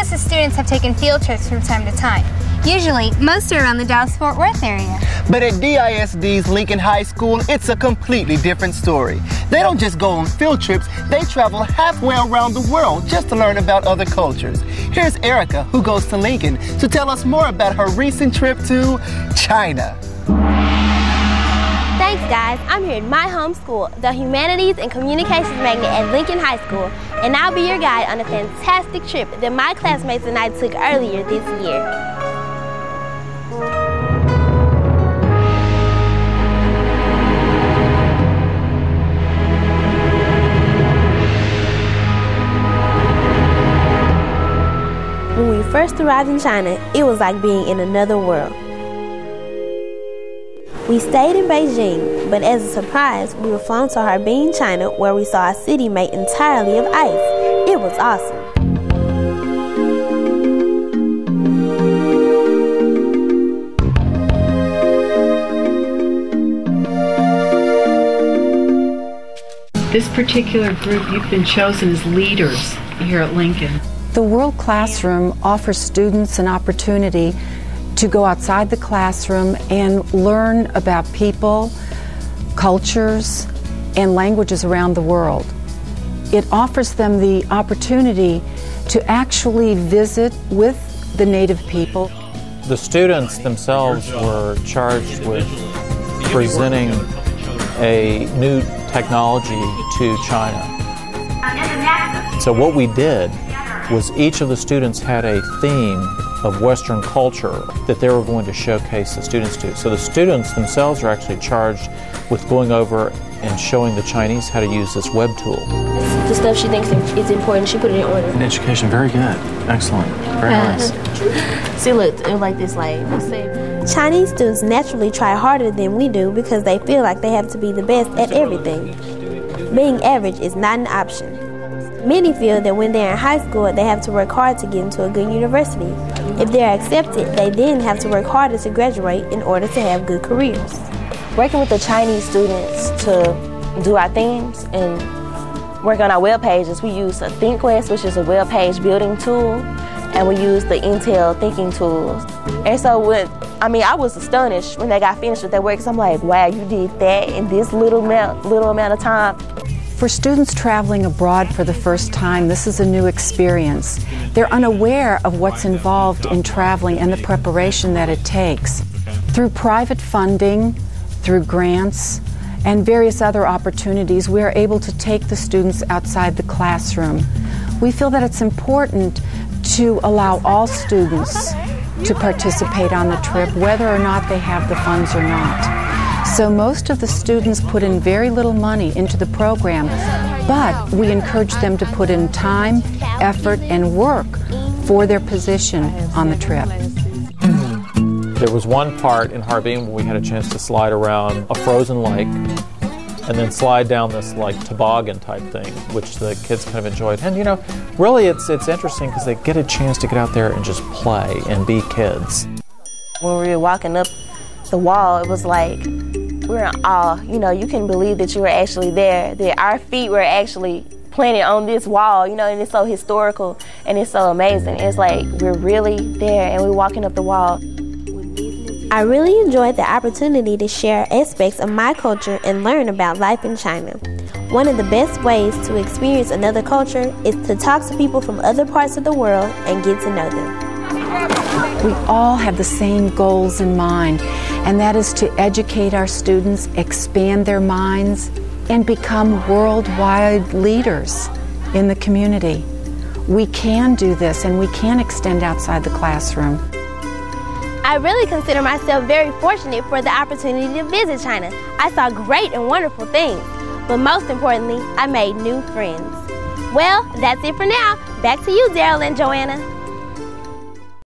campuses students have taken field trips from time to time. Usually, most are around the Dallas-Fort Worth area. But at DISD's Lincoln High School, it's a completely different story. They don't just go on field trips, they travel halfway around the world just to learn about other cultures. Here's Erika, who goes to Lincoln, to tell us more about her recent trip to China. Thanks, guys. I'm here at my home school, the Humanities and Communications Magnet at Lincoln High School, and I'll be your guide on a fantastic trip that my classmates and I took earlier this year. When we first arrived in China, it was like being in another world. We stayed in Beijing, but as a surprise, we were flown to Harbin, China, where we saw a city made entirely of ice. It was awesome. This particular group, you've been chosen as leaders here at Lincoln. The World Classroom offers students an opportunity to go outside the classroom and learn about people, cultures, and languages around the world. It offers them the opportunity to actually visit with the native people. The students themselves were charged with presenting a new technology to China. So what we did was each of the students had a theme of Western culture that they were going to showcase the students to. So the students themselves are actually charged with going over and showing the Chinese how to use this web tool. The stuff she thinks is important, she put it in order. In education, very good. Excellent. Very nice. See, look, it was like this, like, let's see. Chinese students naturally try harder than we do because they feel like they have to be the best at everything. Being average is not an option. Many feel that when they're in high school, they have to work hard to get into a good university. If they're accepted, they then have to work harder to graduate in order to have good careers. Working with the Chinese students to do our themes and work on our web pages, we use a ThinkQuest, which is a web page building tool, and we use the Intel thinking tools. And so I was astonished when they got finished with their work, because I'm like, wow, you did that in this little amount of time. For students traveling abroad for the first time, this is a new experience. They're unaware of what's involved in traveling and the preparation that it takes. Through private funding, through grants, and various other opportunities, we are able to take the students outside the classroom. We feel that it's important to allow all students to participate on the trip, whether or not they have the funds or not. So most of the students put in very little money into the program, but we encourage them to put in time, effort, and work for their position on the trip. There was one part in Harbin where we had a chance to slide around a frozen lake and then slide down this like toboggan type thing, which the kids kind of enjoyed. And really it's interesting because they get a chance to get out there and just play and be kids. When we were walking up the wall, it was like we were in awe. You couldn't believe that you were actually there, that our feet were actually planted on this wall, and it's so historical and it's so amazing. It's like we're really there and we're walking up the wall. I really enjoyed the opportunity to share aspects of my culture and learn about life in China. One of the best ways to experience another culture is to talk to people from other parts of the world and get to know them. We all have the same goals in mind, and that is to educate our students, expand their minds, and become worldwide leaders in the community. We can do this, and we can extend outside the classroom. I really consider myself very fortunate for the opportunity to visit China. I saw great and wonderful things, but most importantly, I made new friends. Well, that's it for now. Back to you, Daryl and Joanna.